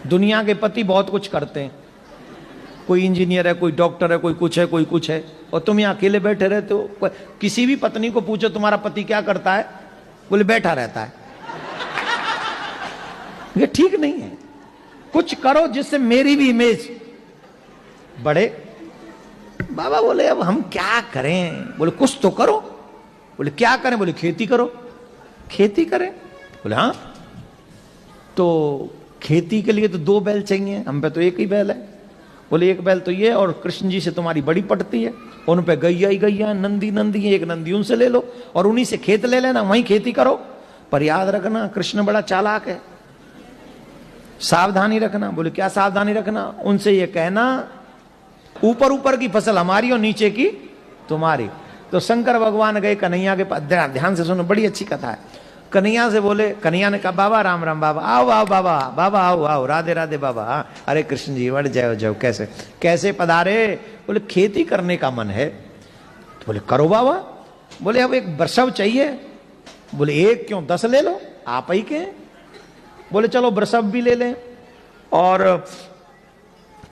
दुनिया के पति बहुत कुछ करते हैं, कोई इंजीनियर है, कोई डॉक्टर है, कोई कुछ है, कोई कुछ है, और तुम यहाँ अकेले बैठे रहते हो। किसी भी पत्नी को पूछो तुम्हारा पति क्या करता है, बोले बैठा रहता है। ये ठीक नहीं है। कुछ करो जिससे मेरी भी इमेज बढ़े। बाबा बोले अब हम क्या करें? बोले कुछ तो करो। बोले क्या करें? बोले खेती करो। खेती करें? बोले हाँ। तो खेती के लिए तो 2 बैल चाहिए, हम पे तो एक ही बैल है। बोले एक बैल तो ये, और कृष्ण जी से तुम्हारी बड़ी पटती है, उन पे गैया ही गैया, नंदी नंदी है, एक नंदी उनसे ले लो और उन्हीं से खेत ले लेना, वहीं खेती करो। पर याद रखना कृष्ण बड़ा चालाक है, सावधानी रखना। बोले क्या सावधानी रखना? उनसे ये कहना ऊपर ऊपर की फसल हमारी और नीचे की तुम्हारी। तो शंकर भगवान गए कन्हैया के पास, ध्यान से सुनो, बड़ी अच्छी कथा है। कन्हैया से बोले, कन्हैया ने कहा बाबा राम राम, बाबा आओ आओ, बाबा बाबा आओ आओ, राधे राधे बाबा। अरे कृष्ण जी बढ़ जाओ जाओ, कैसे कैसे पधारे? बोले खेती करने का मन है। तो बोले करो बाबा। बोले अब एक वृषभ चाहिए। बोले एक क्यों, 10 ले लो, आप ही के। बोले चलो वृषभ भी ले लें और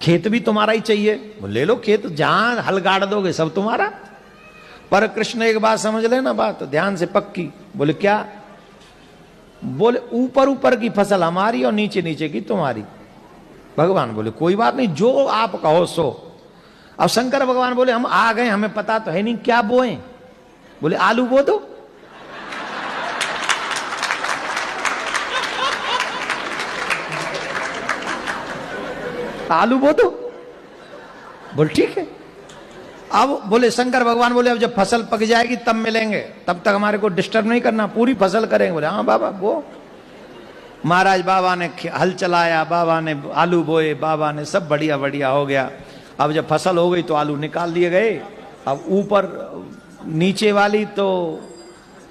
खेत भी तुम्हारा ही चाहिए। बोले ले लो खेत, जहां हल गाड़ दोगे सब तुम्हारा। पर कृष्ण एक बात समझ लेना, बात ध्यान से पक्की। बोले क्या? बोले ऊपर ऊपर की फसल हमारी और नीचे नीचे की तुम्हारी। भगवान बोले कोई बात नहीं, जो आप कहो सो। अब शंकर भगवान बोले हम आ गए, हमें पता तो है नहीं क्या बोए। बोले आलू बो दो। आलू बो दो। बोले ठीक है। अब बोले शंकर भगवान बोले अब जब फसल पक जाएगी तब मिलेंगे, तब तक हमारे को डिस्टर्ब नहीं करना, पूरी फसल करेंगे। बोले हाँ बाबा वो। महाराज बाबा ने हल चलाया, बाबा ने आलू बोए, बाबा ने सब बढ़िया बढ़िया हो गया। अब जब फसल हो गई तो आलू निकाल दिए गए। अब ऊपर नीचे वाली तो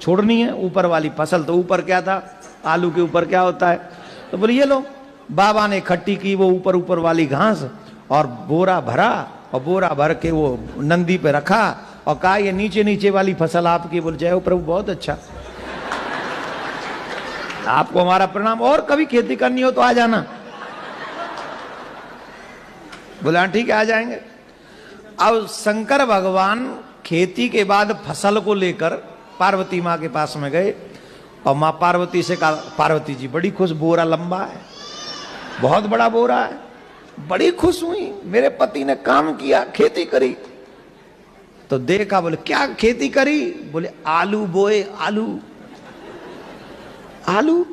छोड़नी है, ऊपर वाली फसल तो ऊपर क्या था, आलू के ऊपर क्या होता है। तो बोले ये लो। बाबा ने इकट्ठी की वो ऊपर ऊपर वाली घास और बोरा भरा, और बोरा भर के वो नंदी पे रखा और कहा ये नीचे नीचे वाली फसल आपकी। बोले जय हो प्रभु, बहुत अच्छा, आपको हमारा प्रणाम, और कभी खेती करनी हो तो आ जाना। बोला हाँ ठीक है आ जाएंगे। अब शंकर भगवान खेती के बाद फसल को लेकर पार्वती माँ के पास में गए और माँ पार्वती से कहा, पार्वती जी बड़ी खुश, बोरा लंबा है, बहुत बड़ा बोरा है, बड़ी खुश हुई, मेरे पति ने काम किया, खेती करी। तो देखा, बोले क्या खेती करी? बोले आलू बोए। आलू आलू,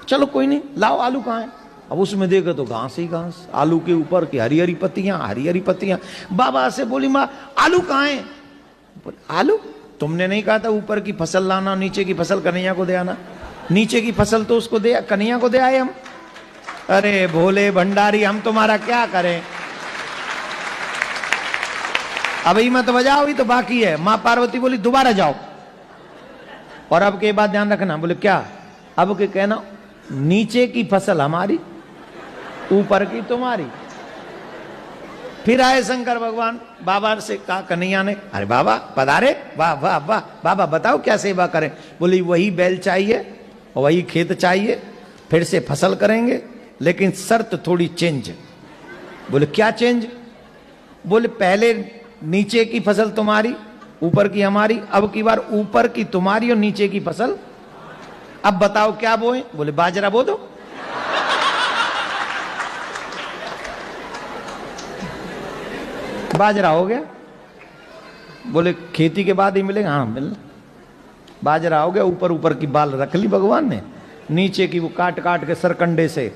चलो कोई नहीं, लाओ आलू कहाँ है? अब उसमें देखो तो घास ही घास, आलू के ऊपर की हरी हरी पत्तियां, हरी हरी पत्तियां। बाबा से बोली माँ आलू कहाँ है? बोले आलू, तुमने नहीं कहा था ऊपर की फसल लाना, नीचे की फसल कन्हैया को दे आना? नीचे की फसल तो उसको दे, कन्हैया को दे आए हम। अरे भोले भंडारी, हम तुम्हारा क्या करें? अभी मत बजाओ, अभी तो बाकी है। माँ पार्वती बोली दोबारा जाओ, और अब के बाद ध्यान रखना। बोले क्या? अब के कहना नीचे की फसल हमारी, ऊपर की तुम्हारी। फिर आए शंकर भगवान, बाबा से कहा कन्हैया ने, अरे बाबा पधारे, वाह वाह वाह, बाबा बताओ क्या सेवा करें? बोली वही बैल चाहिए और वही खेत चाहिए, फिर से फसल करेंगे, लेकिन शर्त थोड़ी चेंज। बोले क्या चेंज? बोले पहले नीचे की फसल तुम्हारी, ऊपर की हमारी, अब की बार ऊपर की तुम्हारी और नीचे की फसल। अब बताओ क्या बोए? बोले बाजरा बो दो। बाजरा हो गया। बोले खेती के बाद ही मिलेगा? हाँ मिलना। बाजरा हो गया, ऊपर ऊपर की बाल रख ली भगवान ने, नीचे की वो काट काट के सरकंडे से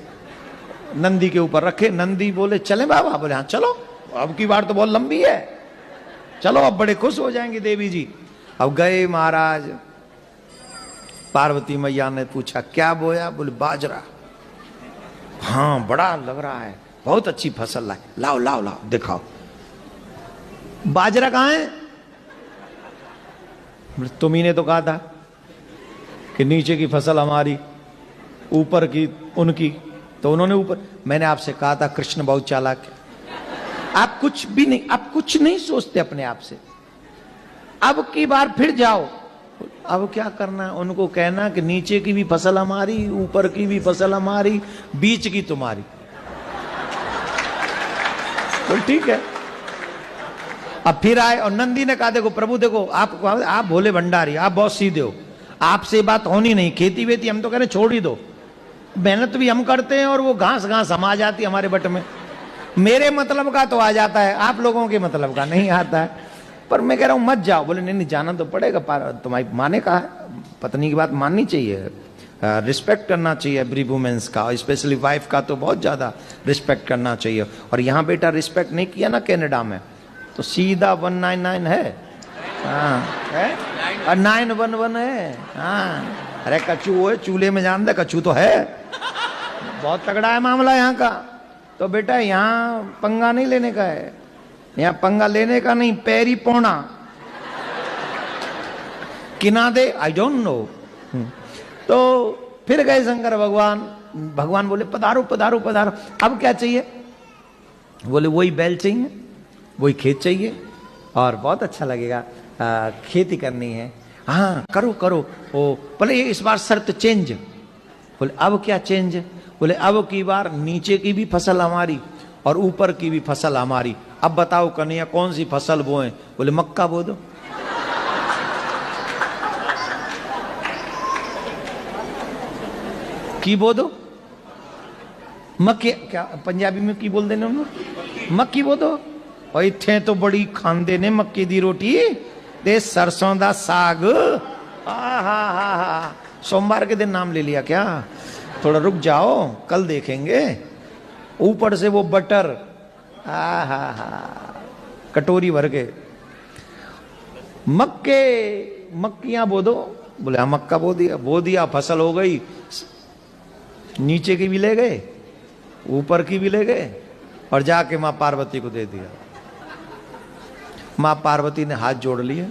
नंदी के ऊपर रखे। नंदी बोले चले बाबा? बोले हाँ चलो, अब की बार तो बहुत लंबी है, चलो अब बड़े खुश हो जाएंगे देवी जी। अब गए महाराज, पार्वती मैया ने पूछा क्या बोया? बोले बाजरा। हाँ बड़ा लग रहा है, बहुत अच्छी फसल लाए, लाओ लाओ लाओ दिखाओ। बाजरा कहाँ है? तुम्ही ने तो कहा था कि नीचे की फसल हमारी, ऊपर की उनकी, तो उन्होंने ऊपर। मैंने आपसे कहा था कृष्ण बहुत चालाक है, आप कुछ भी नहीं, आप कुछ नहीं सोचते अपने आप से। अब की बार फिर जाओ अब क्या करना है? उनको कहना कि नीचे की भी फसल हमारी, ऊपर की भी फसल हमारी, बीच की तुम्हारी। तो ठीक है। अब फिर आए और नंदी ने कहा देखो प्रभु देखो आप भोले भंडारी, आप बहुत सीधे हो, आपसे बात होनी नहीं, खेती वेती हम तो कह रहे छोड़ ही दो, मेहनत भी हम करते हैं और वो घास घास हम आ जाती है हमारे बट में, मेरे मतलब का तो आ जाता है, आप लोगों के मतलब का नहीं आता है। पर मैं कह रहा हूं मत जाओ। बोले नहीं नहीं जाना तो पड़ेगा, तुम्हारी माँ ने कहा है, पत्नी की बात माननी चाहिए, रिस्पेक्ट करना चाहिए एवरी वुमेन्स का, स्पेशली वाइफ का तो बहुत ज्यादा रिस्पेक्ट करना चाहिए। और यहाँ बेटा रिस्पेक्ट नहीं किया ना कनाडा में तो सीधा 199 है, हाँ है, और 911 है, हाँ। अरे कछू है, चूल्हे में जान दे कछू तो है, बहुत तगड़ा है मामला यहाँ का। तो बेटा यहाँ पंगा नहीं लेने का है, यहाँ पंगा लेने का नहीं, पैरी पौना किना दे आई डोंट नो। तो फिर गए शंकर भगवान, भगवान बोले पधारो पधारो पधारो, अब क्या चाहिए? बोले वही बैल चाहिए, वही खेत चाहिए और बहुत अच्छा लगेगा, खेती करनी है। हाँ करो करो। ओ बोले इस बार शर्त चेंज। बोले अब क्या चेंज? बोले अब की बार नीचे की भी फसल हमारी और ऊपर की भी फसल हमारी। अब बताओ कन्हैया कौन सी फसल बोए? बोले मक्का बो दो। की बो दो? मक्के क्या पंजाबी में की बोल देने उन्होंने? मक्की बो दो। और इत्थे तो बड़ी खांदे ने मक्की दी रोटी ते सरसों दा साग। हा सोमवार के दिन नाम ले लिया क्या? थोड़ा रुक जाओ कल देखेंगे। ऊपर से वो बटर, हा कटोरी भर के। मक्कियां बो दो। बोले हाँ मक्का बो दिया, फसल हो गई, नीचे की भी ले गए ऊपर की भी ले गए और जाके मां पार्वती को दे दिया। मां पार्वती ने हाथ जोड़ लिए,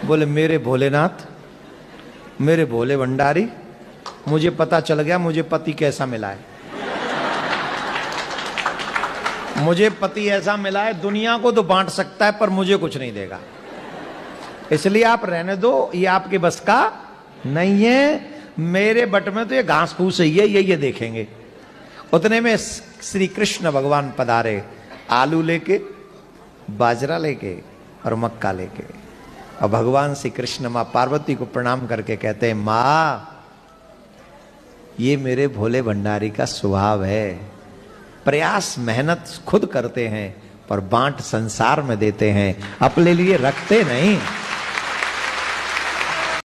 बोले मेरे भोलेनाथ, मेरे भोले भंडारी, मुझे पता चल गया मुझे पति कैसा मिला है। मुझे पति ऐसा मिला है दुनिया को तो बांट सकता है पर मुझे कुछ नहीं देगा, इसलिए आप रहने दो, ये आपके बस का नहीं है। मेरे बट में तो ये घास फूस ही है, ये देखेंगे। उतने में श्री कृष्ण भगवान पधारे, आलू लेके, बाजरा लेके और मक्का लेके। और भगवान श्री कृष्ण मां पार्वती को प्रणाम करके कहते हैं मां ये मेरे भोले भंडारी का स्वभाव है, प्रयास मेहनत खुद करते हैं पर बांट संसार में देते हैं, अपने लिए रखते नहीं।